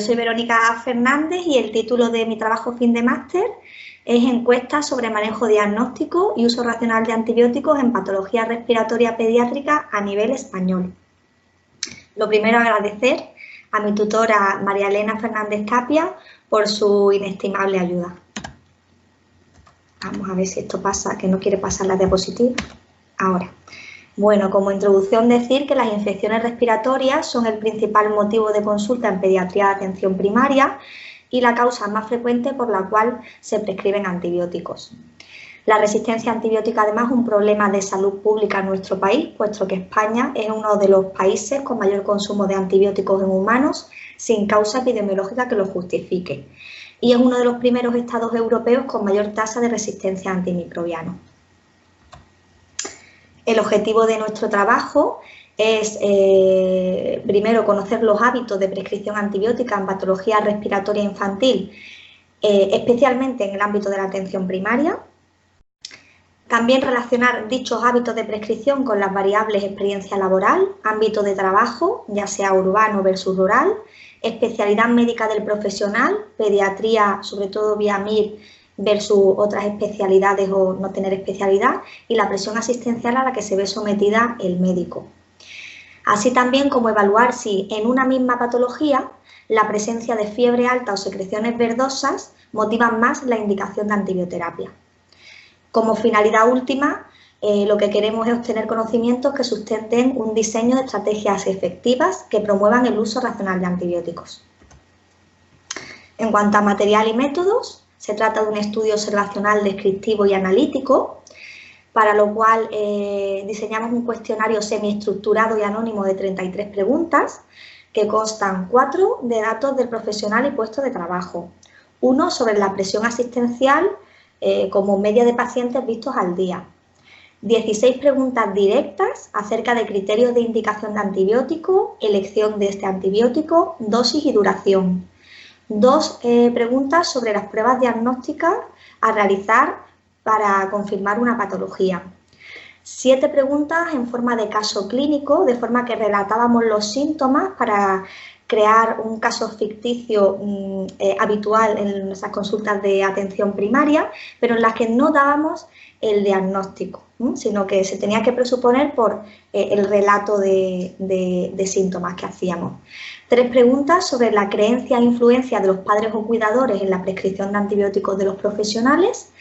soy Verónica Fernández y el título de mi trabajo fin de máster es Encuestas sobre manejo diagnóstico y uso racional de antibióticos en patología respiratoria pediátrica a nivel español. Lo primero, agradecer a mi tutora María Elena Fernández Tapia por su inestimable ayuda. Vamos a ver si esto pasa, que no quiere pasar la diapositiva. Ahora. Bueno, como introducción decir que las infecciones respiratorias son el principal motivo de consulta en pediatría de atención primaria y la causa más frecuente por la cual se prescriben antibióticos. La resistencia antibiótica además es un problema de salud pública en nuestro país, puesto que España es uno de los países con mayor consumo de antibióticos en humanos sin causa epidemiológica que lo justifique. Y es uno de los primeros estados europeos con mayor tasa de resistencia a antimicrobianos. El objetivo de nuestro trabajo es, primero, conocer los hábitos de prescripción antibiótica en patología respiratoria infantil, especialmente en el ámbito de la atención primaria. También relacionar dichos hábitos de prescripción con las variables experiencia laboral, ámbito de trabajo, ya sea urbano versus rural, especialidad médica del profesional, pediatría, sobre todo vía MIR, versus otras especialidades o no tener especialidad, y la presión asistencial a la que se ve sometida el médico. Así también como evaluar si en una misma patología la presencia de fiebre alta o secreciones verdosas motivan más la indicación de antibioterapia. Como finalidad última, lo que queremos es obtener conocimientos que sustenten un diseño de estrategias efectivas que promuevan el uso racional de antibióticos. En cuanto a material y métodos, se trata de un estudio observacional descriptivo y analítico, para lo cual diseñamos un cuestionario semiestructurado y anónimo de 33 preguntas, que constan 4 de datos del profesional y puesto de trabajo, 1 sobre la presión asistencial como media de pacientes vistos al día, 16 preguntas directas acerca de criterios de indicación de antibiótico, elección de este antibiótico, dosis y duración. 2 preguntas sobre las pruebas diagnósticas a realizar para confirmar una patología. 7 preguntas en forma de caso clínico, de forma que relatábamos los síntomas para crear un caso ficticio habitual en nuestras consultas de atención primaria, pero en las que no dábamos el diagnóstico, sino que se tenía que presuponer por el relato de síntomas que hacíamos. 3 preguntas sobre la creencia e influencia de los padres o cuidadores en la prescripción de antibióticos de los profesionales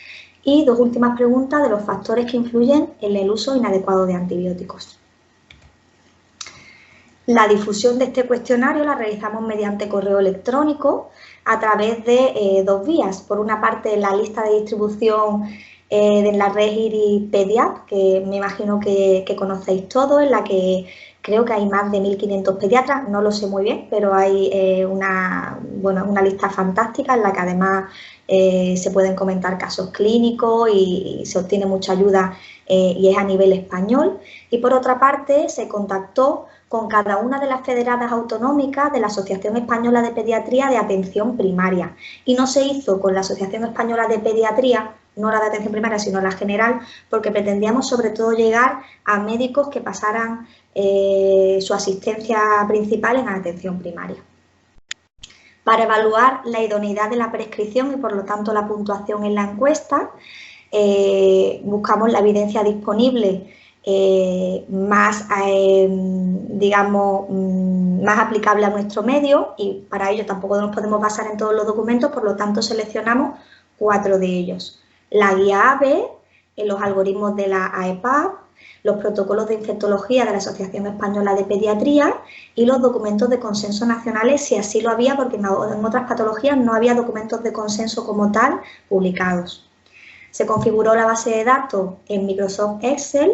y 2 últimas preguntas de los factores que influyen en el uso inadecuado de antibióticos. La difusión de este cuestionario la realizamos mediante correo electrónico a través de 2 vías. Por una parte, la lista de distribución de la red IRI Pediat, que me imagino que conocéis todos, en la que creo que hay más de 1.500 pediatras, no lo sé muy bien, pero hay una lista fantástica en la que además se pueden comentar casos clínicos y se obtiene mucha ayuda y es a nivel español. Y por otra parte, se contactó con cada una de las federadas autonómicas de la Asociación Española de Pediatría de Atención Primaria y no se hizo con la Asociación Española de Pediatría, no la de atención primaria, sino la general, porque pretendíamos sobre todo llegar a médicos que pasaran su asistencia principal en atención primaria. Para evaluar la idoneidad de la prescripción y por lo tanto la puntuación en la encuesta, buscamos la evidencia disponible más aplicable a nuestro medio y para ello tampoco nos podemos basar en todos los documentos, por lo tanto seleccionamos 4 de ellos. La guía AB, los algoritmos de la AEPAP, los protocolos de infectología de la Asociación Española de Pediatría y los documentos de consenso nacionales, si así lo había, porque en otras patologías no había documentos de consenso como tal publicados. Se configuró la base de datos en Microsoft Excel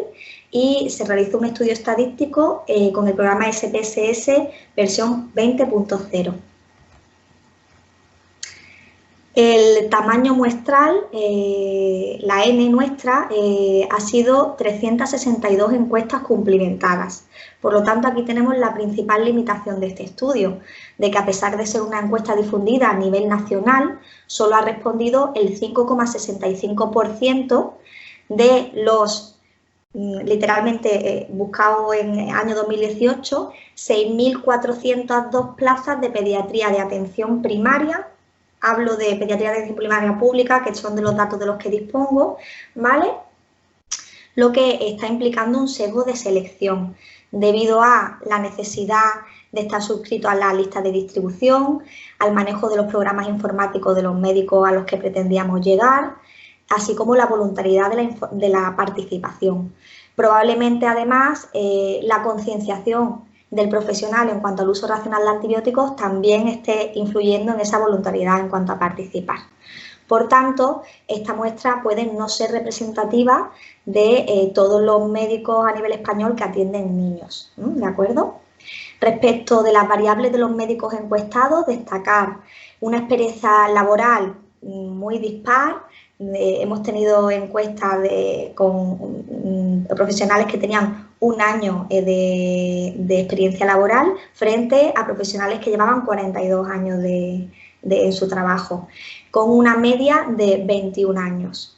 y se realizó un estudio estadístico con el programa SPSS versión 20.0. El tamaño muestral, la N nuestra, ha sido 362 encuestas cumplimentadas. Por lo tanto, aquí tenemos la principal limitación de este estudio, de que a pesar de ser una encuesta difundida a nivel nacional, solo ha respondido el 5,65% de los literalmente buscado en el año 2018, 6.402 plazas de pediatría de atención primaria. Hablo de pediatría de atención primaria pública, que son de los datos de los que dispongo, ¿vale? Lo que está implicando un sesgo de selección debido a la necesidad de estar suscrito a la lista de distribución, al manejo de los programas informáticos de los médicos a los que pretendíamos llegar, así como la voluntariedad de la participación. Probablemente, además, la concienciación del profesional en cuanto al uso racional de antibióticos también esté influyendo en esa voluntariedad en cuanto a participar. Por tanto, esta muestra puede no ser representativa de todos los médicos a nivel español que atienden niños, ¿de acuerdo? Respecto de las variables de los médicos encuestados, destacar una experiencia laboral muy dispar. Hemos tenido encuestas con profesionales que tenían un año de experiencia laboral frente a profesionales que llevaban 42 años en su trabajo, con una media de 21 años.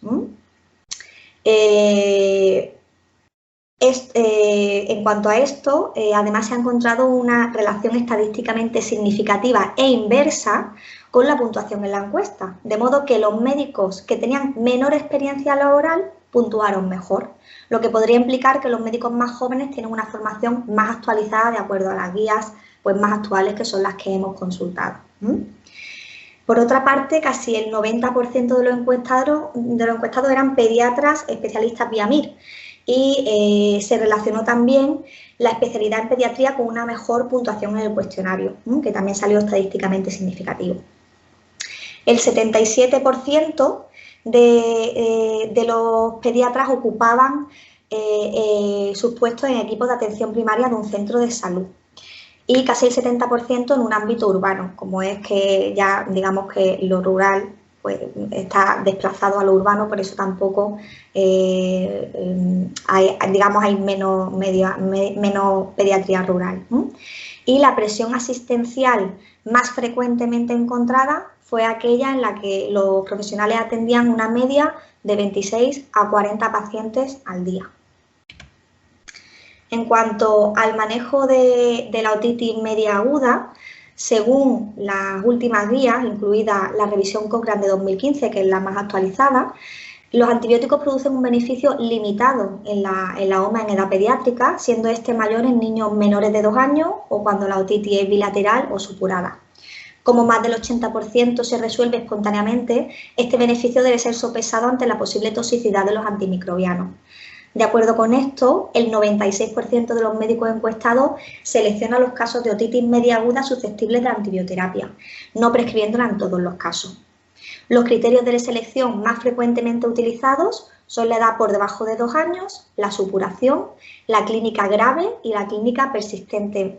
En cuanto a esto, además se ha encontrado una relación estadísticamente significativa e inversa con la puntuación en la encuesta, de modo que los médicos que tenían menor experiencia laboral puntuaron mejor, lo que podría implicar que los médicos más jóvenes tienen una formación más actualizada de acuerdo a las guías más actuales, que son las que hemos consultado. Por otra parte, casi el 90% de los encuestados eran pediatras especialistas vía MIR, y se relacionó también la especialidad en pediatría con una mejor puntuación en el cuestionario, que también salió estadísticamente significativo. El 77% de los pediatras ocupaban sus puestos en equipos de atención primaria de un centro de salud y casi el 70% en un ámbito urbano, como es que ya digamos que lo rural pues está desplazado a lo urbano, por eso tampoco hay menos pediatría rural. Y la presión asistencial más frecuentemente encontrada fue aquella en la que los profesionales atendían una media de 26 a 40 pacientes al día. En cuanto al manejo de la otitis media aguda, según las últimas guías, incluida la revisión Cochrane de 2015, que es la más actualizada, los antibióticos producen un beneficio limitado en la OMA en edad pediátrica, siendo este mayor en niños menores de 2 años o cuando la otitis es bilateral o supurada. Como más del 80% se resuelve espontáneamente, este beneficio debe ser sopesado ante la posible toxicidad de los antimicrobianos. De acuerdo con esto, el 96% de los médicos encuestados selecciona los casos de otitis media aguda susceptibles de antibioterapia, no prescribiéndola en todos los casos. Los criterios de selección más frecuentemente utilizados son la edad por debajo de 2 años, la supuración, la clínica grave y la clínica persistente.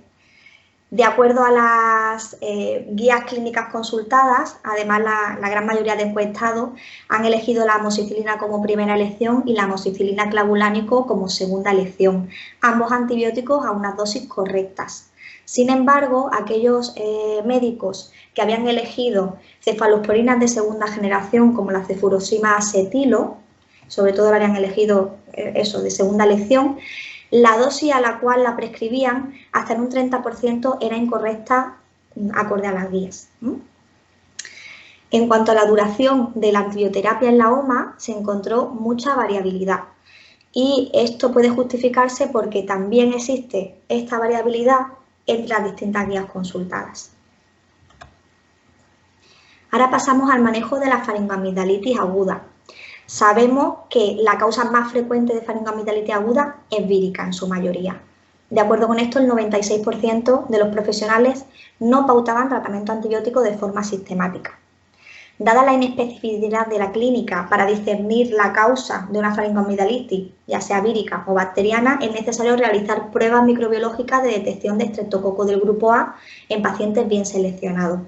De acuerdo a las guías clínicas consultadas, además la gran mayoría de encuestados han elegido la amoxicilina como primera elección y la amoxicilina clavulánico como segunda elección, ambos antibióticos a unas dosis correctas. Sin embargo, aquellos médicos que habían elegido cefalosporinas de segunda generación como la cefurosima acetilo, sobre todo lo habían elegido eso de segunda elección, la dosis a la cual la prescribían hasta en un 30% era incorrecta acorde a las guías. En cuanto a la duración de la antibioterapia en la OMA, se encontró mucha variabilidad y esto puede justificarse porque también existe esta variabilidad entre las distintas guías consultadas. Ahora pasamos al manejo de la faringoamigdalitis aguda. Sabemos que la causa más frecuente de faringoamigdalitis aguda es vírica en su mayoría. De acuerdo con esto, el 96% de los profesionales no pautaban tratamiento antibiótico de forma sistemática. Dada la inespecificidad de la clínica para discernir la causa de una faringoamigdalitis, ya sea vírica o bacteriana, es necesario realizar pruebas microbiológicas de detección de estreptococo del grupo A en pacientes bien seleccionados.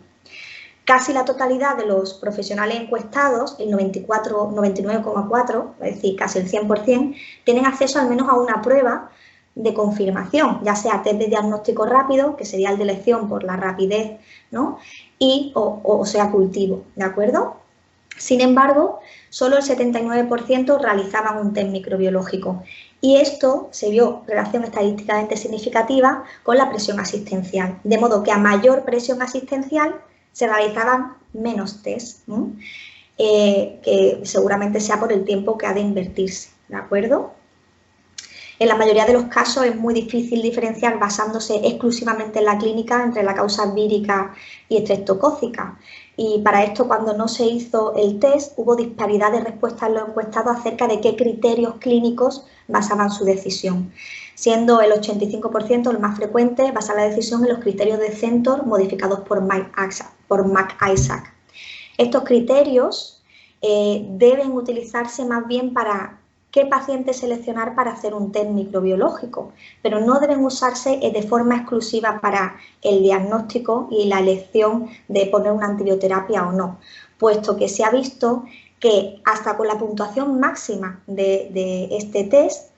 Casi la totalidad de los profesionales encuestados, el 99,4%, es decir, casi el 100%, tienen acceso al menos a una prueba de confirmación, ya sea test de diagnóstico rápido, que sería el de elección por la rapidez, ¿no? O sea cultivo, ¿de acuerdo? Sin embargo, solo el 79% realizaban un test microbiológico y esto se vio relación estadísticamente significativa con la presión asistencial, de modo que a mayor presión asistencial se realizaban menos test, que seguramente sea por el tiempo que ha de invertirse, ¿de acuerdo? En la mayoría de los casos es muy difícil diferenciar basándose exclusivamente en la clínica entre la causa vírica y estreptocócica. Y para esto, cuando no se hizo el test, hubo disparidad de respuestas en los encuestados acerca de qué criterios clínicos basaban su decisión, siendo el 85% el más frecuente basar la decisión en los criterios de Centor modificados por McIsaac. Estos criterios deben utilizarse más bien para qué paciente seleccionar para hacer un test microbiológico, pero no deben usarse de forma exclusiva para el diagnóstico y la elección de poner una antibioterapia o no, puesto que se ha visto que hasta con la puntuación máxima de este test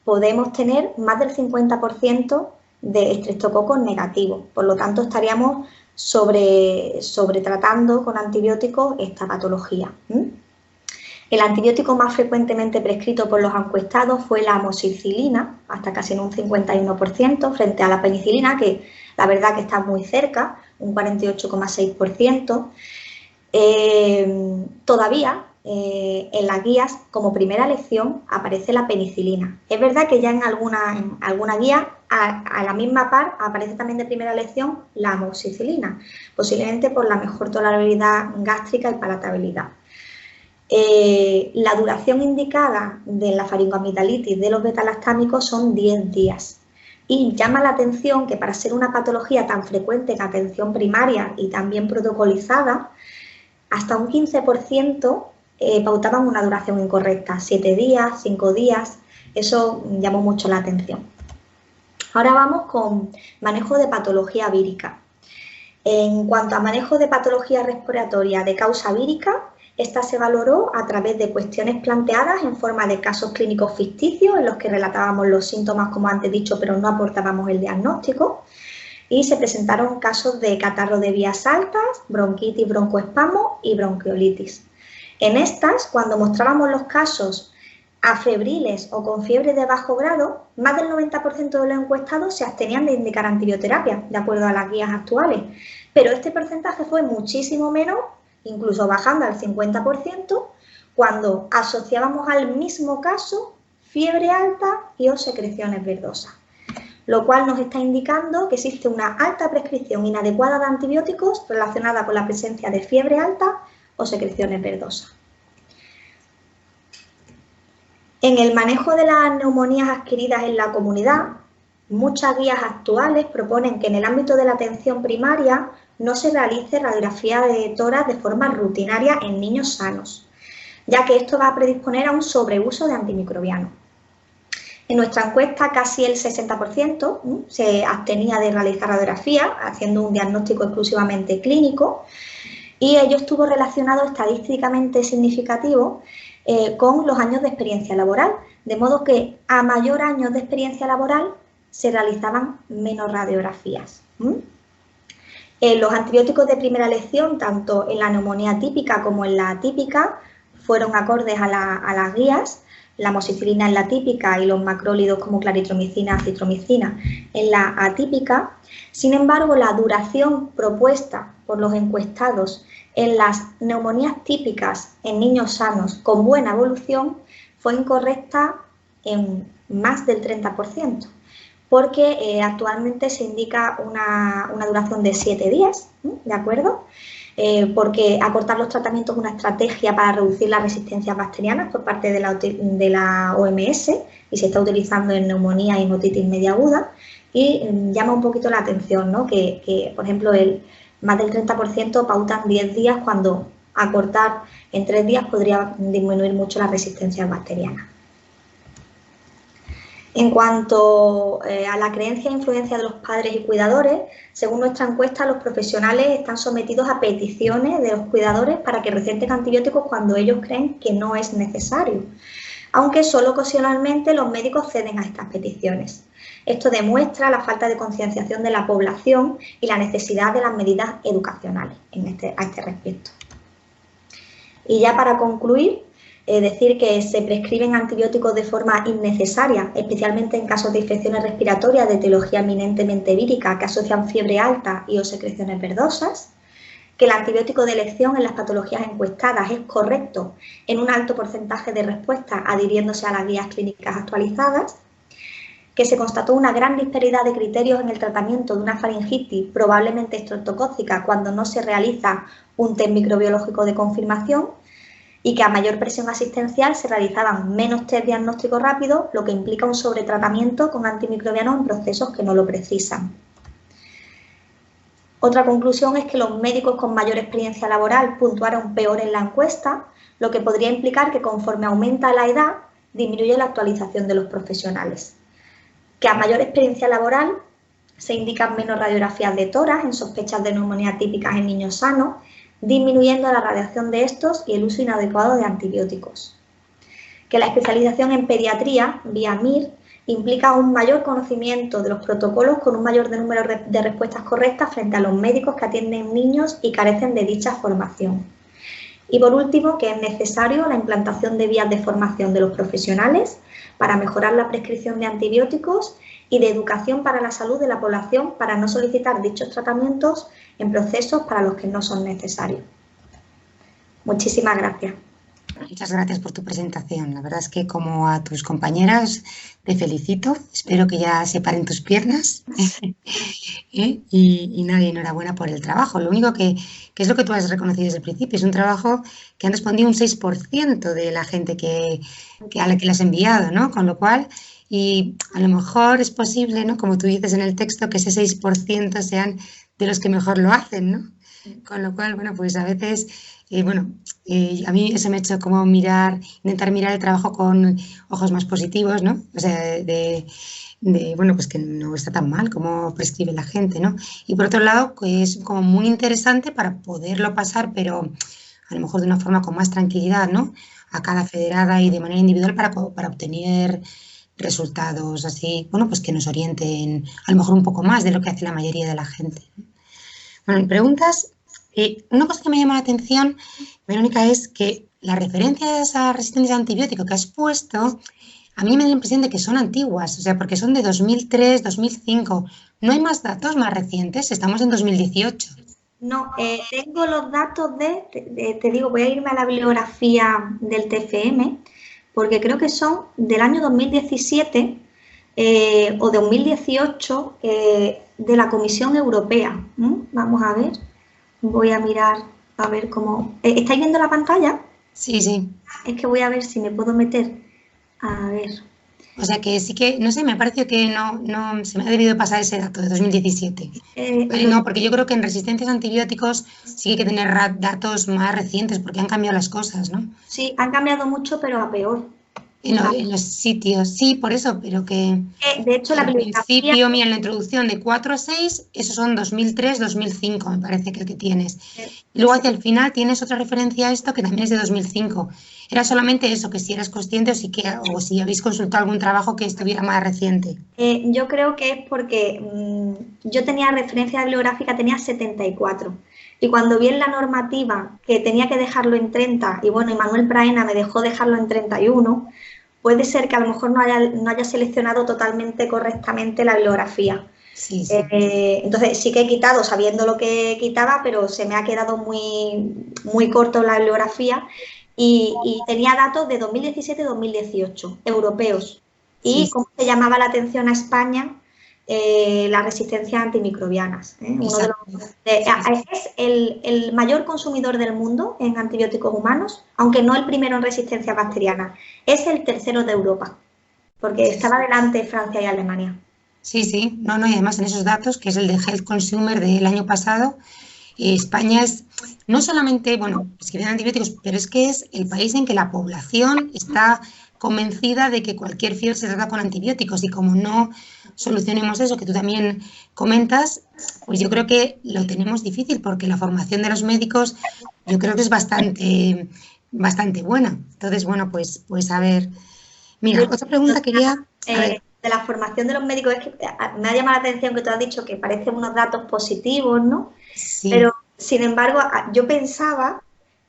podemos tener más del 50% de estreptococos negativos, por lo tanto estaríamos sobretratando con antibióticos esta patología. El antibiótico más frecuentemente prescrito por los encuestados fue la amoxicilina, hasta casi en un 51%, frente a la penicilina, que la verdad que está muy cerca, un 48,6%. Todavía en las guías, como primera elección, aparece la penicilina. Es verdad que ya en alguna guía, a la misma par, aparece también de primera elección la amoxicilina, posiblemente por la mejor tolerabilidad gástrica y palatabilidad. La duración indicada de la faringoamigdalitis de los betalactámicos son 10 días. Y llama la atención que para ser una patología tan frecuente en atención primaria y también protocolizada, hasta un 15% pautaban una duración incorrecta, 7 días, 5 días, eso llamó mucho la atención. Ahora vamos con manejo de patología vírica. En cuanto a manejo de patología respiratoria de causa vírica, esta se valoró a través de cuestiones planteadas en forma de casos clínicos ficticios en los que relatábamos los síntomas, como antes he dicho, pero no aportábamos el diagnóstico. Y se presentaron casos de catarro de vías altas, bronquitis, broncoespasmo y bronquiolitis. En estas, cuando mostrábamos los casos afebriles o con fiebre de bajo grado, más del 90% de los encuestados se abstenían de indicar antibioterapia, de acuerdo a las guías actuales. Pero este porcentaje fue muchísimo menos, incluso bajando al 50%, cuando asociábamos al mismo caso fiebre alta y o secreciones verdosas, lo cual nos está indicando que existe una alta prescripción inadecuada de antibióticos relacionada con la presencia de fiebre alta o secreciones verdosas. En el manejo de las neumonías adquiridas en la comunidad, muchas guías actuales proponen que en el ámbito de la atención primaria no se realice radiografía de tórax de forma rutinaria en niños sanos, ya que esto va a predisponer a un sobreuso de antimicrobianos. En nuestra encuesta, casi el 60% se abstenía de realizar radiografía, haciendo un diagnóstico exclusivamente clínico, y ello estuvo relacionado estadísticamente significativo con los años de experiencia laboral, de modo que a mayor años de experiencia laboral se realizaban menos radiografías. Los antibióticos de primera elección, tanto en la neumonía típica como en la atípica, fueron acordes a las guías. La amoxicilina en la típica y los macrólidos como claritromicina, acitromicina en la atípica. Sin embargo, la duración propuesta por los encuestados en las neumonías típicas en niños sanos con buena evolución fue incorrecta en más del 30%, porque actualmente se indica una duración de 7 días, ¿de acuerdo? Porque acortar los tratamientos es una estrategia para reducir las resistencias bacterianas por parte de la OMS y se está utilizando en neumonía y en otitis media aguda, y llama un poquito la atención, ¿no? que por ejemplo, más del 30% pautan 10 días cuando acortar en 3 días podría disminuir mucho las resistencias bacterianas. En cuanto a la creencia e influencia de los padres y cuidadores, según nuestra encuesta, los profesionales están sometidos a peticiones de los cuidadores para que receten antibióticos cuando ellos creen que no es necesario, aunque solo ocasionalmente los médicos ceden a estas peticiones. Esto demuestra la falta de concienciación de la población y la necesidad de las medidas educacionales a este respecto. Y ya para concluir, decir que se prescriben antibióticos de forma innecesaria, especialmente en casos de infecciones respiratorias de etiología eminentemente vírica que asocian fiebre alta y o secreciones verdosas, que el antibiótico de elección en las patologías encuestadas es correcto en un alto porcentaje de respuestas adhiriéndose a las guías clínicas actualizadas, que se constató una gran disparidad de criterios en el tratamiento de una faringitis probablemente estreptocócica cuando no se realiza un test microbiológico de confirmación y que a mayor presión asistencial se realizaban menos test diagnósticos rápidos, lo que implica un sobretratamiento con antimicrobianos en procesos que no lo precisan. Otra conclusión es que los médicos con mayor experiencia laboral puntuaron peor en la encuesta, lo que podría implicar que conforme aumenta la edad, disminuye la actualización de los profesionales. Que a mayor experiencia laboral se indican menos radiografías de tórax en sospechas de neumonía típicas en niños sanos, disminuyendo la radiación de estos y el uso inadecuado de antibióticos. Que la especialización en pediatría, vía MIR, implica un mayor conocimiento de los protocolos con un mayor número de respuestas correctas frente a los médicos que atienden niños y carecen de dicha formación. Y por último, que es necesario la implantación de vías de formación de los profesionales para mejorar la prescripción de antibióticos y de educación para la salud de la población para no solicitar dichos tratamientos en procesos para los que no son necesarios. Muchísimas gracias. Muchas gracias por tu presentación. La verdad es que como a tus compañeras te felicito. Espero que ya se paren tus piernas. Y nada, enhorabuena por el trabajo. Lo único que es lo que tú has reconocido desde el principio, es un trabajo que han respondido un 6% de la gente a la que le has enviado, ¿no? Con lo cual, y a lo mejor es posible, ¿no? Como tú dices en el texto, que ese 6% sean de los que mejor lo hacen, ¿no? Con lo cual, bueno, pues a veces, a mí eso me ha hecho como intentar mirar el trabajo con ojos más positivos, ¿no? O sea, bueno, pues que no está tan mal como prescribe la gente, ¿no? Y por otro lado, es como muy interesante para poderlo pasar, pero a lo mejor de una forma con más tranquilidad, ¿no? A cada federada y de manera individual para obtener resultados así, bueno, pues que nos orienten a lo mejor un poco más de lo que hace la mayoría de la gente. Bueno, en preguntas, una cosa que me llama la atención, Verónica, es que las referencias a resistencia a antibiótico que has puesto, a mí me da la impresión de que son antiguas, o sea, porque son de 2003, 2005. ¿No hay más datos más recientes? Estamos en 2018. No, tengo los datos te digo, voy a irme a la bibliografía del TFM, porque creo que son del año 2017 o 2018 de la Comisión Europea. Vamos a ver, voy a mirar a ver cómo... ¿Estáis viendo la pantalla? Sí, sí. Es que voy a ver si me puedo meter. A ver. O sea que sí que, no sé, me ha parecido que no se me ha debido pasar ese dato de 2017. Vale, no, porque yo creo que en resistencias a antibióticos sí que hay que tener datos más recientes porque han cambiado las cosas, ¿no? Sí, han cambiado mucho, pero a peor. En los sitios, sí, por eso, pero que... De hecho, la principio, mira, en la introducción de 4 a 6, esos son 2003, 2005, me parece que el que tienes. Y luego hacia el final tienes otra referencia a esto que también es de 2005. Era solamente eso, que si eras consciente o si habéis consultado algún trabajo que estuviera más reciente. Yo creo que es porque yo tenía referencia bibliográfica, tenía 74. Y cuando vi en la normativa que tenía que dejarlo en 30, y bueno, y Manuel Praena me dejó dejarlo en 31, puede ser que a lo mejor no haya seleccionado totalmente correctamente la bibliografía. Sí, sí. Entonces sí que he quitado sabiendo lo que quitaba, pero se me ha quedado muy corto la bibliografía y tenía datos de 2017-2018, europeos. Y cómo se llamaba la atención a España, las resistencias antimicrobianas. Es el mayor consumidor del mundo en antibióticos humanos, aunque no el primero en resistencia bacteriana. Es el tercero de Europa, porque estaba delante Francia y Alemania. Sí, sí, y además en esos datos, que es el de Health Consumer del año pasado, España es no solamente, prescriben antibióticos, pero es que es el país en que la población está convencida de que cualquier fiebre se trata con antibióticos y como no solucionemos eso que tú también comentas, pues yo creo que lo tenemos difícil porque la formación de los médicos yo creo que es bastante buena. Entonces, pues a ver. Mira, otra pregunta quería... De la formación de los médicos, es que me ha llamado la atención que tú has dicho que parecen unos datos positivos, ¿no? Sí. Pero, sin embargo, yo pensaba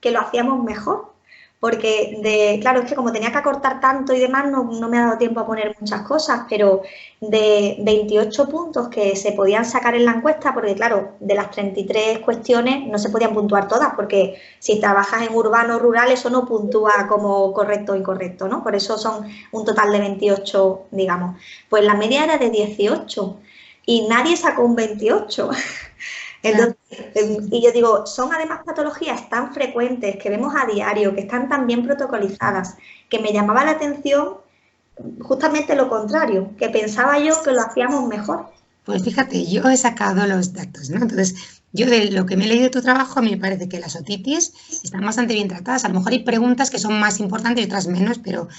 que lo hacíamos mejor. Porque, claro, es que como tenía que acortar tanto y demás, no me ha dado tiempo a poner muchas cosas, pero de 28 puntos que se podían sacar en la encuesta, porque claro, de las 33 cuestiones no se podían puntuar todas, porque si trabajas en urbano o rural, eso no puntúa como correcto o incorrecto, ¿no? Por eso son un total de 28, digamos. Pues la media era de 18 y nadie sacó un 28. Entonces, y yo digo, son además patologías tan frecuentes que vemos a diario, que están tan bien protocolizadas, que me llamaba la atención justamente lo contrario, que pensaba yo que lo hacíamos mejor. Pues fíjate, yo he sacado los datos, ¿no? Entonces, yo de lo que me he leído de tu trabajo, a mí me parece que las otitis están bastante bien tratadas. A lo mejor hay preguntas que son más importantes y otras menos, pero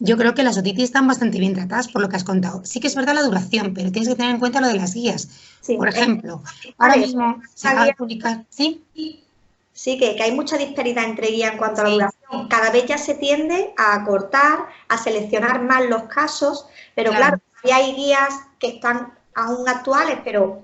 yo creo que las otitis están bastante bien tratadas por lo que has contado. Sí que es verdad la duración, pero tienes que tener en cuenta lo de las guías. Sí, Por ejemplo, ahora mismo se acaba de publicar, ¿sí? Sí, que hay mucha disparidad entre guías en cuanto a la Sí. duración. Cada vez ya se tiende a acortar, a seleccionar más los casos, pero claro, hay guías que están aún actuales, pero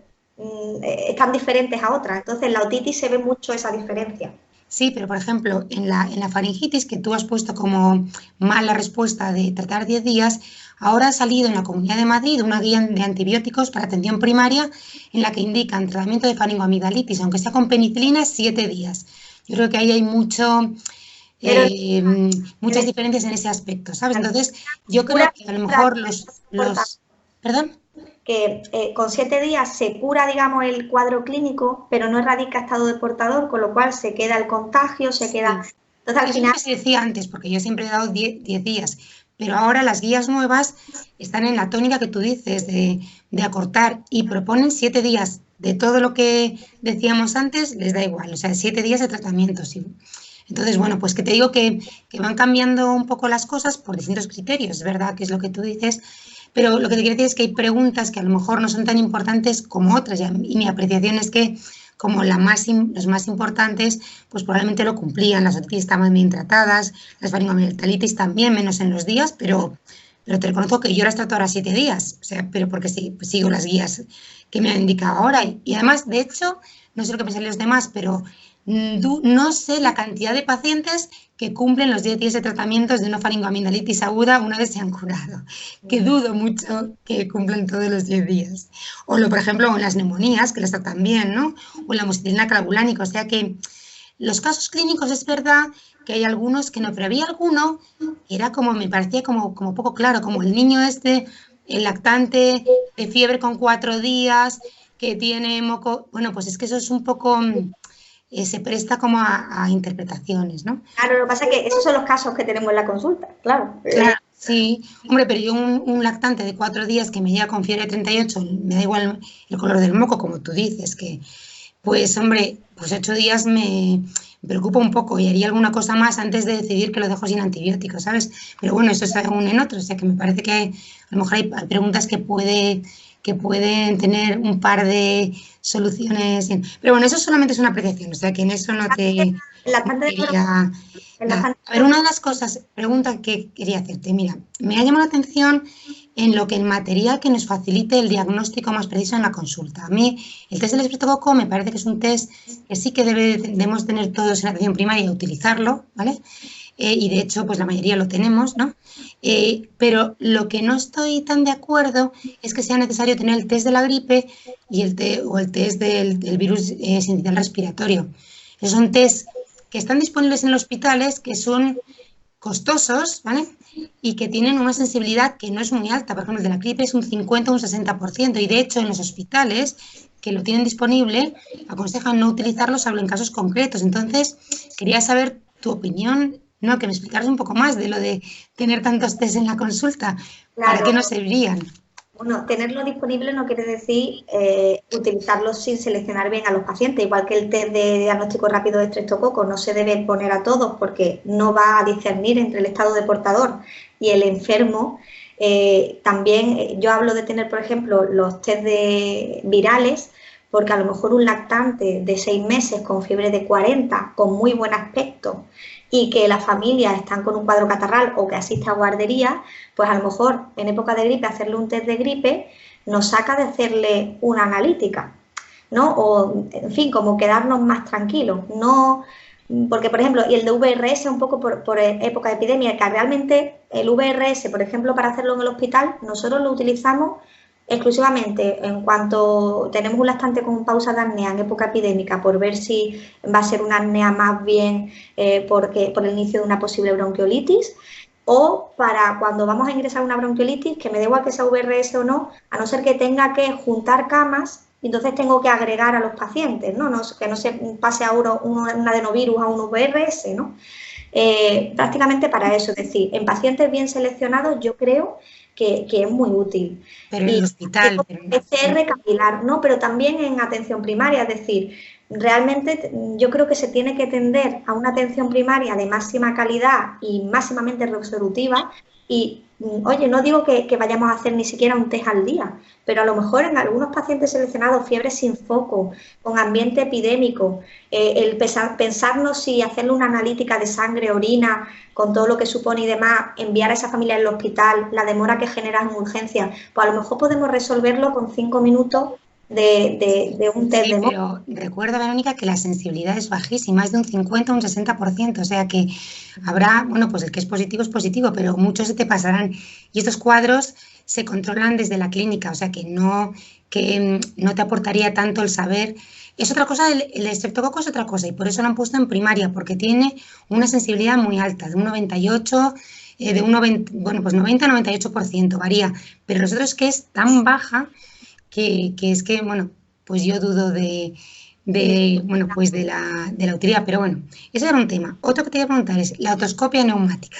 están diferentes a otras. Entonces, en la otitis se ve mucho esa diferencia. Sí, pero por ejemplo, en la faringitis, que tú has puesto como mala respuesta de tratar 10 días, ahora ha salido en la Comunidad de Madrid una guía de antibióticos para atención primaria en la que indican tratamiento de faringoamigdalitis, aunque sea con penicilina, 7 días. Yo creo que ahí hay Pero muchas diferencias en ese aspecto, ¿sabes? Entonces, yo creo que a lo mejor ¿Perdón? que con 7 días se cura, digamos, el cuadro clínico, pero no erradica estado de portador, con lo cual se queda el contagio, se queda... Sí. Entonces, al Eso es final... lo que se decía antes, porque yo siempre he dado 10 días, pero ahora las guías nuevas están en la tónica que tú dices de acortar y proponen 7 días. De todo lo que decíamos antes, les da igual, o sea, 7 días de tratamiento. Sí. Entonces, bueno, pues que te digo que van cambiando un poco las cosas por distintos criterios, es verdad que es lo que tú dices, pero lo que te quiero decir es que hay preguntas que a lo mejor no son tan importantes como otras, y mi apreciación es que como los más importantes, pues probablemente lo cumplían, las otitis estaban bien tratadas, las faringoamigdalitis también, menos en los días, pero te reconozco que yo las trato ahora 7 días, o sea, pero porque sí, pues sigo las guías que me han indicado ahora. Y además, de hecho, no sé lo que pensan los demás, pero no sé la cantidad de pacientes que cumplen los 10 días de tratamientos de una faringoamigdalitis aguda una vez se han curado, que dudo mucho que cumplan todos los 10 días. O, por ejemplo, en las neumonías, que las tratan bien, ¿no? O en la amoxicilina clavulánica, o sea que los casos clínicos es verdad que hay algunos que no, pero había alguno que era como, me parecía como poco claro, como el niño este, el lactante, de fiebre con 4 días, que tiene moco, bueno, pues es que eso es un poco, se presta como a interpretaciones, ¿no? Claro, lo que pasa es que esos son los casos que tenemos en la consulta, claro. Claro, sí, hombre, pero yo un lactante de 4 días que me llega con fiebre de 38, me da igual el color del moco, como tú dices, que pues hombre, pues 8 días me preocupa un poco y haría alguna cosa más antes de decidir que lo dejo sin antibióticos, ¿sabes? Pero bueno, eso es aún en otros, o sea que me parece que a lo mejor hay preguntas que pueden tener un par de soluciones. Pero bueno, eso solamente es una apreciación, o sea que en eso no te quería... A ver, una de las cosas, pregunta que quería hacerte, mira, me ha llamado la atención en lo que el material que nos facilite el diagnóstico más preciso en la consulta. A mí, el test del estreptococo me parece que es un test que sí que debemos tener todos en atención primaria y utilizarlo, ¿vale? Y de hecho, pues la mayoría lo tenemos, ¿no? Pero lo que no estoy tan de acuerdo es que sea necesario tener el test de la gripe y el test del virus sincicial respiratorio. Esos son test que están disponibles en los hospitales, que son costosos, ¿vale? Y que tienen una sensibilidad que no es muy alta. Por ejemplo, el de la gripe es un 50 o un 60%. Y de hecho, en los hospitales que lo tienen disponible, aconsejan no utilizarlo salvo en casos concretos. Entonces, quería saber tu opinión, ¿no? Que me explicaras un poco más de lo de tener tantos test en la consulta. Claro. ¿Para qué nos servirían? Bueno, tenerlo disponible no quiere decir utilizarlo sin seleccionar bien a los pacientes, igual que el test de diagnóstico rápido de estreptococo no se debe poner a todos porque no va a discernir entre el estado de portador y el enfermo. También yo hablo de tener, por ejemplo, los test de virales, porque a lo mejor un lactante de 6 meses con fiebre de 40, con muy buen aspecto, y que las familias están con un cuadro catarral o que asiste a guardería, pues a lo mejor en época de gripe hacerle un test de gripe nos saca de hacerle una analítica, ¿no? O, en fin, como quedarnos más tranquilos. No, Porque, por ejemplo, y el de VRS un poco por época de epidemia, que realmente el VRS, por ejemplo, para hacerlo en el hospital, nosotros lo utilizamos exclusivamente en cuanto tenemos un lactante con pausa de apnea en época epidémica, por ver si va a ser una apnea más bien por el inicio de una posible bronquiolitis, o para cuando vamos a ingresar una bronquiolitis, que me da igual que sea VRS o no, a no ser que tenga que juntar camas, y entonces tengo que agregar a los pacientes, ¿no? Que no se pase a un adenovirus a un VRS, ¿no? Prácticamente para eso, es decir, en pacientes bien seleccionados yo creo que es muy útil. Pero en el hospital. PCR capilar, ¿no? Pero también en atención primaria, es decir, realmente yo creo que se tiene que tender a una atención primaria de máxima calidad y máximamente resolutiva y, oye, no digo que vayamos a hacer ni siquiera un test al día, pero a lo mejor en algunos pacientes seleccionados, fiebre sin foco, con ambiente epidémico, el pensarnos si hacerle una analítica de sangre, orina, con todo lo que supone y demás, enviar a esa familia al hospital, la demora que genera en urgencia, pues a lo mejor podemos resolverlo con 5 minutos de un test de pero recuerda, Verónica, que la sensibilidad es bajísima, es de un 50 a un 60%, o sea que habrá, bueno, pues el que es positivo, pero muchos se te pasarán. Y estos cuadros se controlan desde la clínica, o sea que no te aportaría tanto el saber. Es otra cosa, el estreptococo es otra cosa, y por eso lo han puesto en primaria, porque tiene una sensibilidad muy alta, de un 98, de un 90, bueno, pues 90 a 98%, varía, pero los otros que es tan baja que es que, bueno, pues yo dudo bueno, pues de la utilidad, pero bueno, ese era un tema. Otro que te voy a preguntar es la otoscopia neumática.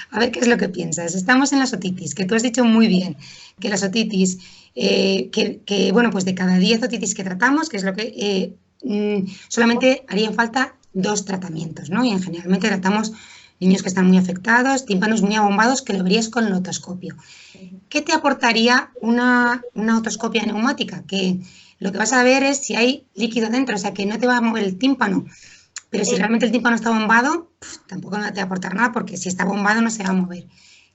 A ver qué es lo que piensas. Estamos en las otitis, que tú has dicho muy bien, que las otitis, bueno, pues de cada 10 otitis que tratamos, que es lo que solamente harían falta 2 tratamientos, ¿no? Y generalmente tratamos niños que están muy afectados, tímpanos muy abombados, que lo verías con el otoscopio. ¿Qué te aportaría una otoscopia neumática? Que lo que vas a ver es si hay líquido dentro, o sea, que no te va a mover el tímpano. Pero si realmente el tímpano está bombado, tampoco te va a aportar nada, porque si está bombado no se va a mover.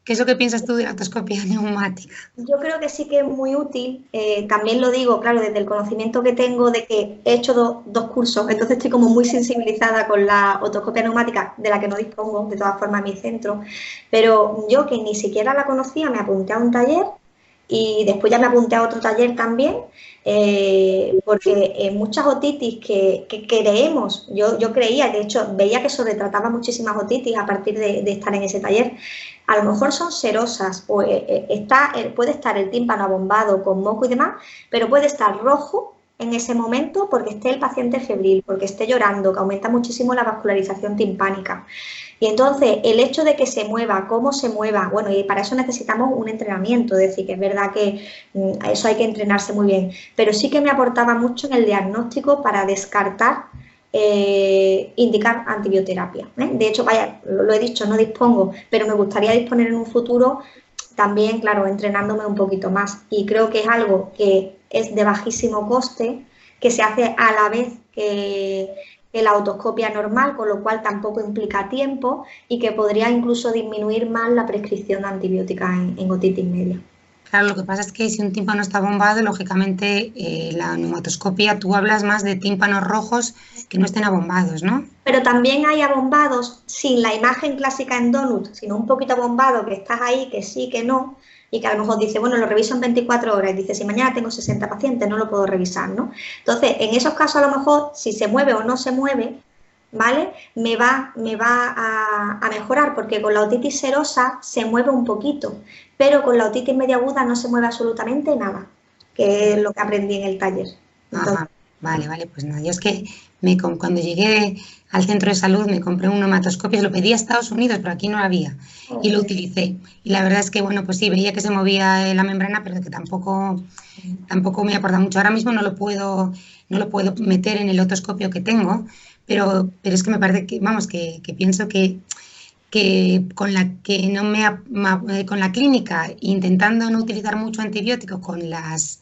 ¿Qué es lo que piensas tú de la otoscopia neumática? Yo creo que sí que es muy útil. También lo digo, claro, desde el conocimiento que tengo de que he hecho dos cursos, entonces estoy como muy sensibilizada con la otoscopia neumática, de la que no dispongo, de todas formas, en mi centro. Pero yo, que ni siquiera la conocía, me apunté a un taller y después ya me apunté a otro taller también, porque en muchas otitis que creemos, yo creía, de hecho veía que sobretrataba muchísimas otitis a partir de estar en ese taller, a lo mejor son serosas o puede estar el tímpano abombado con moco y demás, pero puede estar rojo en ese momento porque esté el paciente febril, porque esté llorando, que aumenta muchísimo la vascularización timpánica. Y entonces, el hecho de que se mueva, cómo se mueva, bueno, y para eso necesitamos un entrenamiento, es decir, que es verdad que eso hay que entrenarse muy bien, pero sí que me aportaba mucho en el diagnóstico para descartar, indicar antibioterapia. De hecho, vaya, lo he dicho, no dispongo, pero me gustaría disponer en un futuro también, claro, entrenándome un poquito más. Y creo que es algo que es de bajísimo coste, que se hace a la vez que la otoscopia normal, con lo cual tampoco implica tiempo y que podría incluso disminuir más la prescripción de antibióticas en otitis media. Claro, lo que pasa es que si un tímpano está bombado, lógicamente la neumatoscopia, tú hablas más de tímpanos rojos que no estén abombados, ¿no? Pero también hay abombados sin la imagen clásica en donut, sino un poquito abombado, que estás ahí, que sí, que no, y que a lo mejor dice, bueno, lo reviso en 24 horas, y dice, si mañana tengo 60 pacientes, no lo puedo revisar, ¿no? Entonces, en esos casos, a lo mejor, si se mueve o no se mueve, ¿vale? Me va a mejorar, porque con la otitis serosa se mueve un poquito, pero con la otitis media aguda no se mueve absolutamente nada, que es lo que aprendí en el taller. Entonces, ajá, vale, pues nada, yo es que cuando llegué al centro de salud me compré un neumatoscopio, lo pedí a Estados Unidos, pero aquí no había, y lo utilicé. Y la verdad es que, bueno, pues sí, veía que se movía la membrana, pero que tampoco me aporta mucho. Ahora mismo no lo puedo meter en el otoscopio que tengo, pero es que me parece que, vamos, que pienso que con la clínica, intentando no utilizar mucho antibiótico con las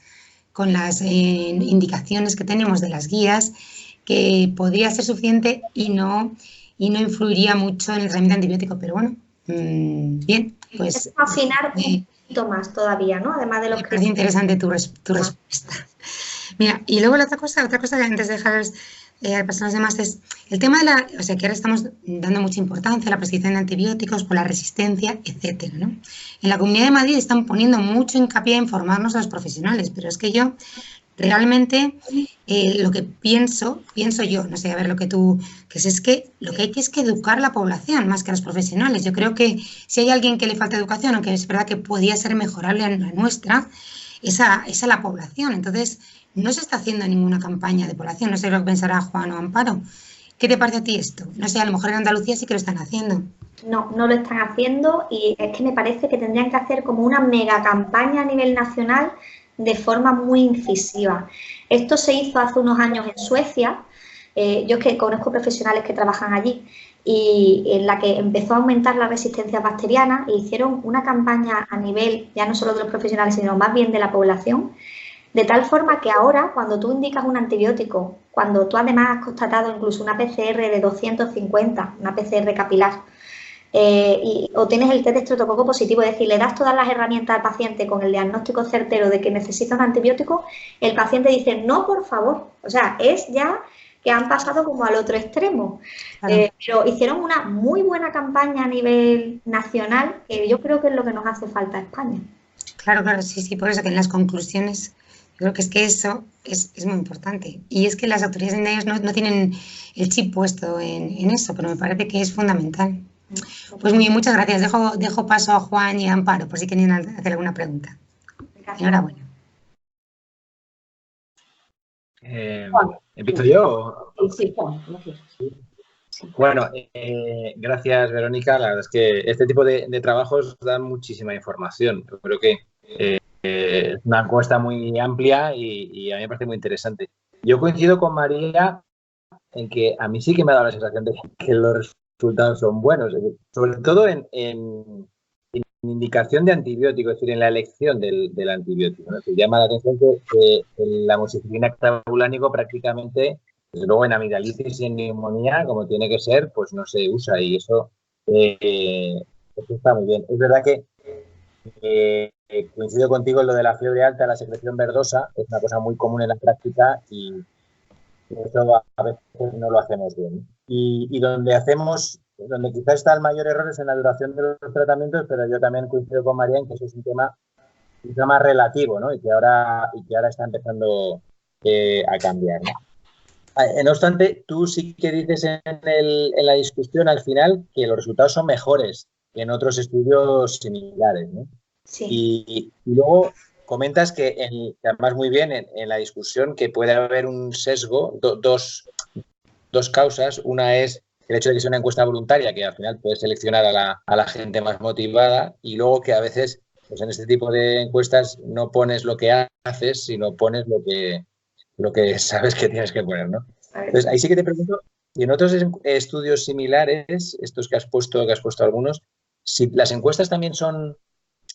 indicaciones que tenemos de las guías, que podría ser suficiente y no influiría mucho en el tratamiento antibiótico, pero bueno, bien, pues... Es afinar un poquito más todavía, ¿no? Además de los... Me parece interesante tu respuesta. Mira, y luego la otra cosa que antes de dejar a personas de más es el tema de la, o sea, que ahora estamos dando mucha importancia a la prescripción de antibióticos por la resistencia, etcétera, ¿no? En la Comunidad de Madrid están poniendo mucho hincapié en formarnos a los profesionales, pero es que yo realmente lo que pienso yo, no sé, a ver lo que tú, que es que lo que hay que es que educar a la población más que a los profesionales. Yo creo que si hay alguien que le falta educación, aunque es verdad que podría ser mejorable en la nuestra, es a la población. Entonces, no se está haciendo ninguna campaña de población. No sé lo que pensará Juan o Amparo. ¿Qué te parece a ti esto? No sé, a lo mejor en Andalucía sí que lo están haciendo. No, no lo están haciendo y es que me parece que tendrían que hacer como una mega campaña a nivel nacional de forma muy incisiva. Esto se hizo hace unos años en Suecia. Yo es que conozco profesionales que trabajan allí y en la que empezó a aumentar la resistencia bacteriana e hicieron una campaña a nivel ya no solo de los profesionales, sino más bien de la población, de tal forma que ahora, cuando tú indicas un antibiótico, cuando tú además has constatado incluso una PCR de 250, una PCR capilar, o tienes el test de estreptococo positivo, es decir, le das todas las herramientas al paciente con el diagnóstico certero de que necesita un antibiótico, el paciente dice, no, por favor. O sea, es ya que han pasado como al otro extremo. Claro. Pero hicieron una muy buena campaña a nivel nacional, que yo creo que es lo que nos hace falta a España. Claro, claro, sí, sí, por eso que en las conclusiones, yo creo que es que eso es muy importante. Y es que las autoridades sanitarias no tienen el chip puesto en eso, pero me parece que es fundamental. Pues muy bien, muchas gracias. Dejo paso a Juan y a Amparo, por si quieren hacer alguna pregunta. Gracias. Enhorabuena. ¿Empiezo yo? Sí, Juan, gracias. Bueno, gracias, Verónica. La verdad es que este tipo de trabajos dan muchísima información. Yo creo que es una encuesta muy amplia y a mí me parece muy interesante. Yo coincido con María en que a mí sí que me ha dado la sensación de que los resultados son buenos, sobre todo en indicación de antibiótico, es decir, en la elección del antibiótico, ¿no? Se llama la atención que la amoxicilina clavulánico prácticamente, desde luego en amigdalitis y en neumonía, como tiene que ser, pues no se usa y eso está muy bien. Es verdad que coincido contigo en lo de la fiebre alta, la secreción verdosa, es una cosa muy común en la práctica y eso a veces no lo hacemos bien. Y donde quizás está el mayor error es en la duración de los tratamientos, pero yo también coincido con María en que eso es un tema más relativo, ¿no? Y que ahora está empezando a cambiar, ¿no? No obstante, tú sí que dices en la discusión al final que los resultados son mejores que en otros estudios similares, ¿no? Sí. Y luego comentas que además muy bien en la discusión que puede haber un sesgo, dos causas. Una es el hecho de que sea una encuesta voluntaria, que al final puede seleccionar a la gente más motivada, y luego que a veces, pues en este tipo de encuestas no pones lo que haces, sino pones lo que sabes que tienes que poner, ¿no? Entonces, ahí sí que te pregunto, y en otros estudios similares, estos que has puesto algunos, si las encuestas también son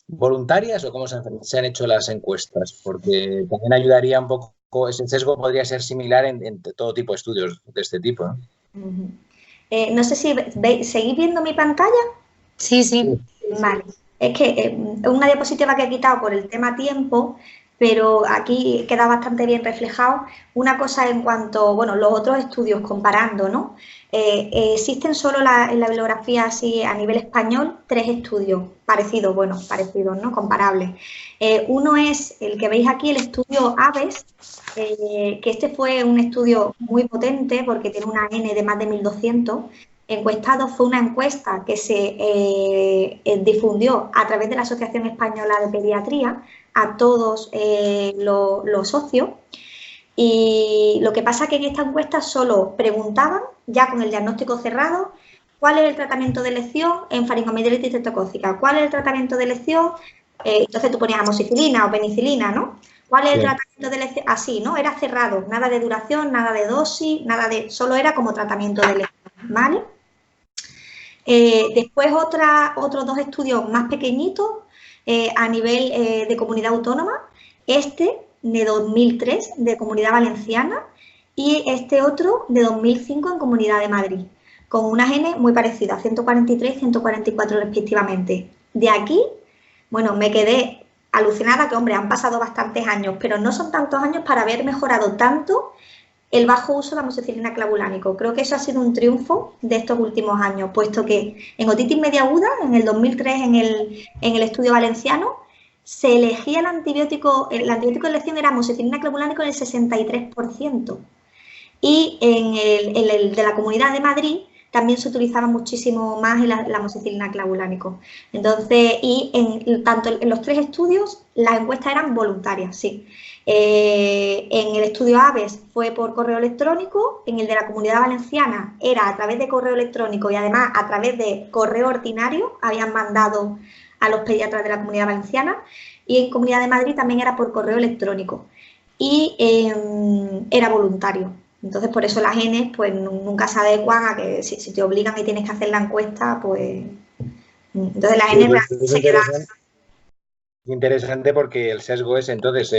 voluntarias o cómo se han hecho las encuestas, porque también ayudaría un poco, ese sesgo podría ser similar en todo tipo de estudios de este tipo, ¿no? No sé si ¿seguís viendo mi pantalla? Sí, sí. Vale. Es que es una diapositiva que he quitado por el tema tiempo, pero aquí queda bastante bien reflejado. Una cosa en cuanto, bueno, los otros estudios comparando, ¿no? Existen solo en la bibliografía así a nivel español 3 estudios parecidos, ¿no? Comparables. Uno es el que veis aquí, el estudio AVES, que este fue un estudio muy potente porque tiene una N de más de 1200 encuestados. Fue una encuesta que se difundió a través de la Asociación Española de Pediatría a todos los socios. Y lo que pasa es que en esta encuesta solo preguntaban, ya con el diagnóstico cerrado, cuál es el tratamiento de elección en faringoamigdalitis estreptocócica, cuál es el tratamiento de elección, entonces tú ponías amoxicilina o penicilina, ¿no? ¿Cuál es el tratamiento de elección? Así, ¿no? Era cerrado, nada de duración, nada de dosis, solo era como tratamiento de elección, ¿vale? Después otros 2 estudios más pequeñitos a nivel de comunidad autónoma, de 2003 de Comunidad Valenciana y este otro de 2005 en Comunidad de Madrid, con unas N muy parecidas, 143 y 144 respectivamente. De aquí, bueno, me quedé alucinada que, hombre, han pasado bastantes años, pero no son tantos años para haber mejorado tanto el bajo uso de amoxicilina clavulánico. Creo que eso ha sido un triunfo de estos últimos años, puesto que en otitis media aguda, en el 2003, en el estudio valenciano, se elegía el antibiótico de elección era amoxicilina clavulánico en el 63%. Y en el de la Comunidad de Madrid también se utilizaba muchísimo más la amoxicilina clavulánico. Entonces, y tanto en los 3 estudios, las encuestas eran voluntarias, sí. En el estudio AVES fue por correo electrónico, en el de la Comunidad Valenciana era a través de correo electrónico y además a través de correo ordinario, habían mandado a los pediatras de la Comunidad Valenciana, y en Comunidad de Madrid también era por correo electrónico y era voluntario. Entonces, por eso las N pues nunca se adecuan a que si te obligan y tienes que hacer la encuesta, pues... Entonces las N se quedan... Interesante porque el sesgo es entonces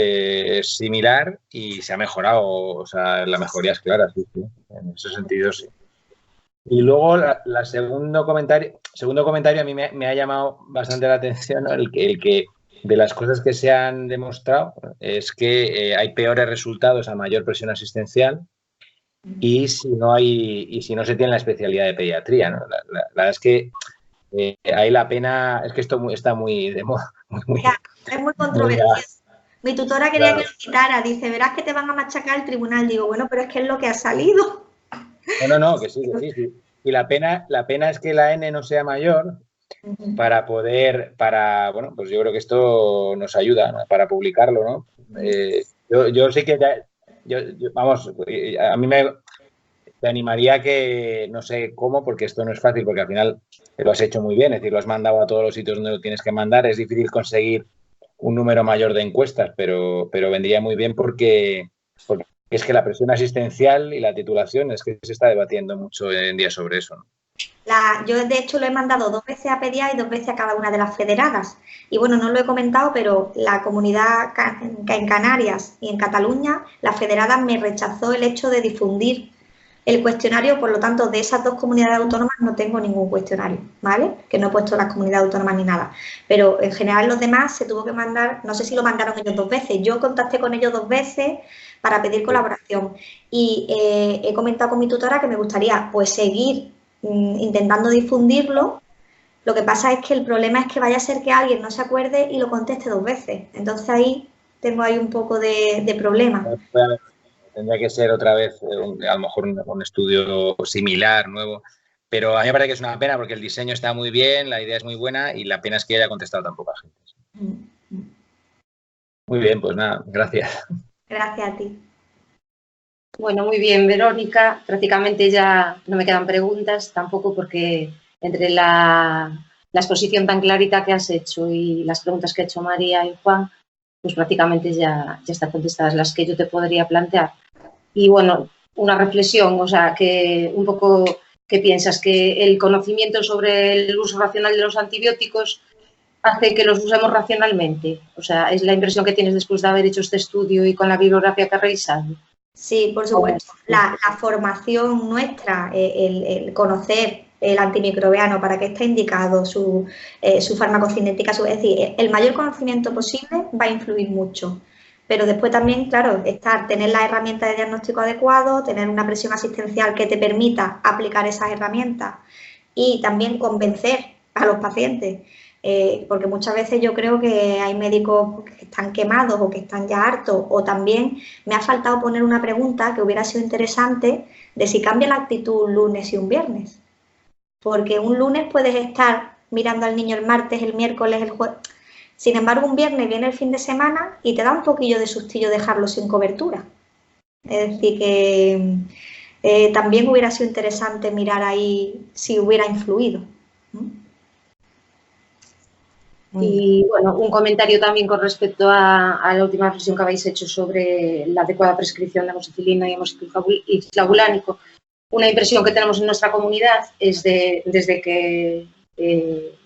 similar y se ha mejorado, o sea, la mejoría es clara, sí, en ese sentido sí. Y luego la segundo comentario a mí me ha llamado bastante la atención, ¿no? El que de las cosas que se han demostrado es que hay peores resultados a mayor presión asistencial y si no se tiene la especialidad de pediatría, ¿no? La verdad es que ahí la pena es que esto está muy de moda. Es muy controvertido. Mi tutora quería que lo quitara, dice, verás que te van a machacar el tribunal. Digo, bueno, pero es que es lo que ha salido. No, que sí. Y la pena es que la N no sea mayor para bueno, pues yo creo que esto nos ayuda, ¿no? Para publicarlo, ¿no? Yo sí que, vamos, a mí te animaría que, no sé cómo, porque esto no es fácil, porque al final lo has hecho muy bien, es decir, lo has mandado a todos los sitios donde lo tienes que mandar, es difícil conseguir un número mayor de encuestas, pero vendría muy bien porque es que la presión asistencial y la titulación es que se está debatiendo mucho hoy en día sobre eso, ¿no? Yo, de hecho, lo he mandado 2 veces a PEDIA y 2 veces a cada una de las federadas. Y bueno, no lo he comentado, pero la comunidad en Canarias y en Cataluña, la federada me rechazó el hecho de difundir el cuestionario, por lo tanto, de esas 2 comunidades autónomas no tengo ningún cuestionario, ¿vale? Que no he puesto las comunidades autónomas ni nada. Pero en general los demás se tuvo que mandar, no sé si lo mandaron ellos 2 veces, yo contacté con ellos 2 veces para pedir colaboración. Y he comentado con mi tutora que me gustaría pues seguir intentando difundirlo. Lo que pasa es que el problema es que vaya a ser que alguien no se acuerde y lo conteste 2 veces. Entonces ahí tengo ahí un poco de problema. Tendría que ser otra vez, a lo mejor un estudio similar, nuevo. Pero a mí me parece que es una pena porque el diseño está muy bien, la idea es muy buena y la pena es que haya contestado tan poca gente. Muy bien, pues nada, gracias. Gracias a ti. Bueno, muy bien, Verónica. Prácticamente ya no me quedan preguntas, tampoco porque entre la exposición tan clarita que has hecho y las preguntas que ha hecho María y Juan, pues prácticamente ya están contestadas las que yo te podría plantear. Y bueno, una reflexión, o sea, que un poco, ¿qué piensas? ¿Que el conocimiento sobre el uso racional de los antibióticos hace que los usemos racionalmente? O sea, ¿es la impresión que tienes después de haber hecho este estudio y con la bibliografía que has revisado? Sí, por supuesto. La formación nuestra, el conocer el antimicrobiano, para qué está indicado, su farmacocinética, es decir, el mayor conocimiento posible va a influir mucho. Pero después también, claro, tener las herramientas de diagnóstico adecuado, tener una presión asistencial que te permita aplicar esas herramientas y también convencer a los pacientes. Porque muchas veces yo creo que hay médicos que están quemados o que están ya hartos, o también me ha faltado poner una pregunta que hubiera sido interesante de si cambia la actitud un lunes y un viernes. Porque un lunes puedes estar mirando al niño el martes, el miércoles, el jueves. Sin embargo, un viernes viene el fin de semana y te da un poquillo de sustillo dejarlo sin cobertura. Es decir, que también hubiera sido interesante mirar ahí si hubiera influido. Y bueno, un comentario también con respecto a la última reflexión que habéis hecho sobre la adecuada prescripción de amoxicilina y amoxiclavulánico. Una impresión que tenemos en nuestra comunidad es desde que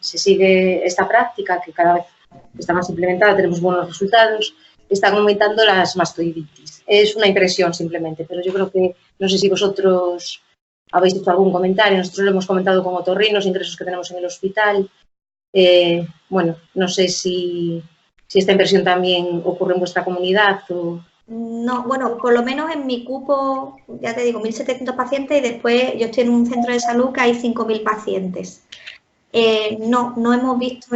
se sigue esta práctica, que cada vez está más implementada, tenemos buenos resultados, están aumentando las mastoiditis. Es una impresión simplemente, pero yo creo que, no sé si vosotros habéis hecho algún comentario, nosotros lo hemos comentado con otorrinos, ingresos que tenemos en el hospital. Bueno, no sé si esta impresión también ocurre en vuestra comunidad o No, bueno, por lo menos en mi cupo, ya te digo, 1.700 pacientes y después yo estoy en un centro de salud que hay 5.000 pacientes. No hemos visto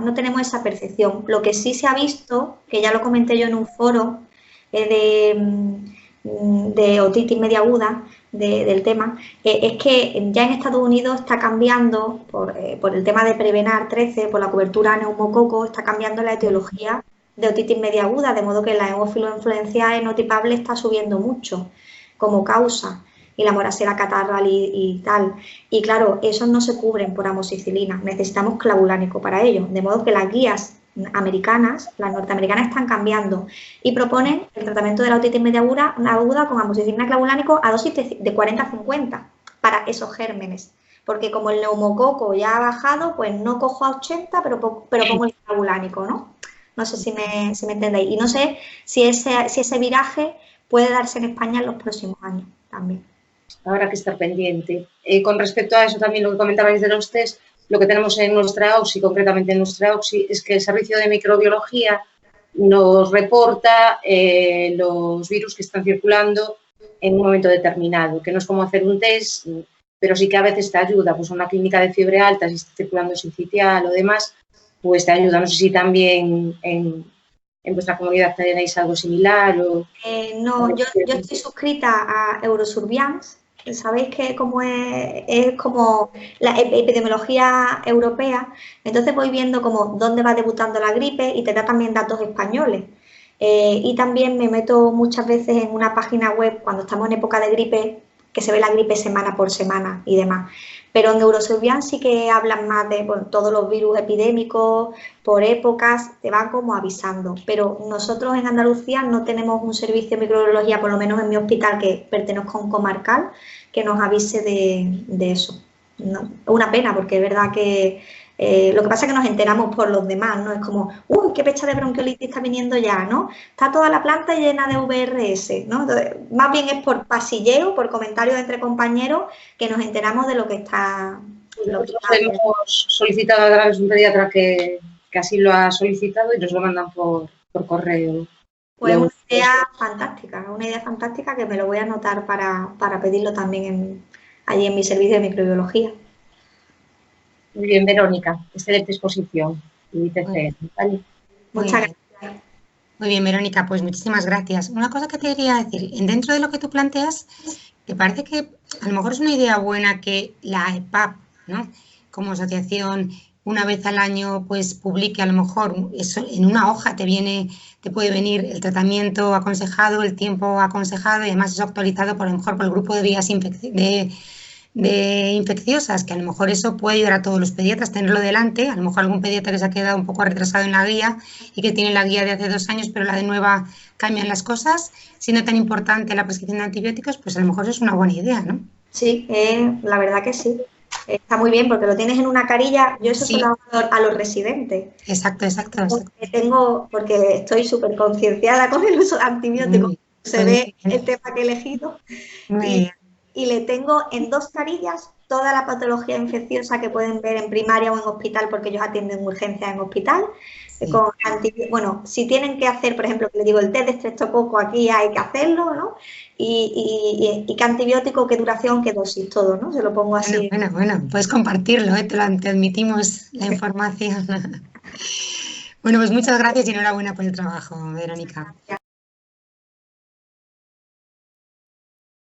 no tenemos esa percepción. Lo que sí se ha visto, que ya lo comenté yo en un foro de otitis media aguda, del tema, es que ya en Estados Unidos está cambiando, por el tema de Prevenar 13, por la cobertura neumococo, está cambiando la etiología de otitis media aguda, de modo que la hemófilo influencial enotipable está subiendo mucho como causa, y la morasela catarral y tal. Y claro, esos no se cubren por amoxicilina, necesitamos clavulánico para ello, de modo que las guías americanas, las norteamericanas, están cambiando y proponen el tratamiento de la otitis media aguda con amoxicilina clavulánico a dosis de 40-50 para esos gérmenes, porque como el neumococo ya ha bajado, pues no cojo a 80, pero pongo el clavulánico, ¿no? No sé si me entendéis. Y no sé si ese viraje puede darse en España en los próximos años también. Habrá que estar pendiente. Con respecto a eso también lo que comentabais de los test, lo que tenemos en nuestra OXI, concretamente en nuestra OXI, es que el servicio de microbiología nos reporta los virus que están circulando en un momento determinado, que no es como hacer un test, pero sí que a veces te ayuda, pues una clínica de fiebre alta, si está circulando sincitial o demás, pues te ayuda. No sé si también en vuestra comunidad tenéis algo similar. No, yo estoy suscrita a Eurosurveillance. Sabéis que como es como la epidemiología europea, entonces voy viendo como dónde va debutando la gripe y te da también datos españoles. Y también me meto muchas veces en una página web cuando estamos en época de gripe, que se ve la gripe semana por semana y demás. Pero en Eurosurveillance sí que hablan más de todos los virus epidémicos, por épocas, te van como avisando. Pero nosotros en Andalucía no tenemos un servicio de microbiología, por lo menos en mi hospital, que pertenezca a un comarcal, que nos avise de eso. No, una pena, porque es verdad que lo que pasa es que nos enteramos por los demás, ¿no? Es como, uy, qué pecha de bronquiolitis está viniendo ya, ¿no? Está toda la planta llena de VRS, ¿no? Entonces, más bien es por pasilleo, por comentarios entre compañeros, que nos enteramos de lo que está. Nosotros hemos solicitado a través de un pediatra que así lo ha solicitado y nos lo mandan por correo. Pues una idea fantástica que me lo voy a anotar para pedirlo también allí en mi servicio de microbiología. Muy bien, Verónica, excelente exposición. ¿Vale? Muchas gracias. Muy bien, Verónica, pues muchísimas gracias. Una cosa que te quería decir, dentro de lo que tú planteas, te parece que a lo mejor es una idea buena que la EPAP, ¿no?, como asociación, una vez al año, pues publique a lo mejor eso, en una hoja te puede venir el tratamiento aconsejado, el tiempo aconsejado y además es actualizado por lo mejor por el grupo de vías infecciosas, que a lo mejor eso puede ayudar a todos los pediatras, tenerlo delante. A lo mejor algún pediatra que se ha quedado un poco retrasado en la guía y que tiene la guía de hace 2 años, pero la de nueva cambian las cosas, siendo tan importante la prescripción de antibióticos, pues a lo mejor es una buena idea, ¿no? Sí, la verdad que sí. Está muy bien porque lo tienes en una carilla. Yo eso se lo hago a los residentes. Exacto. Porque estoy súper concienciada con el uso de antibióticos. Se ve el tema que he elegido. Y le tengo en 2 carillas toda la patología infecciosa que pueden ver en primaria o en hospital, porque ellos atienden urgencias en hospital. Sí. Bueno, si tienen que hacer, por ejemplo, que le digo el test de estreptococo, aquí hay que hacerlo, ¿no? Y qué antibiótico, qué duración, qué dosis, todo, ¿no? Se lo pongo así. Bueno, puedes compartirlo, te admitimos la información. Bueno, pues muchas gracias y enhorabuena por el trabajo, Verónica.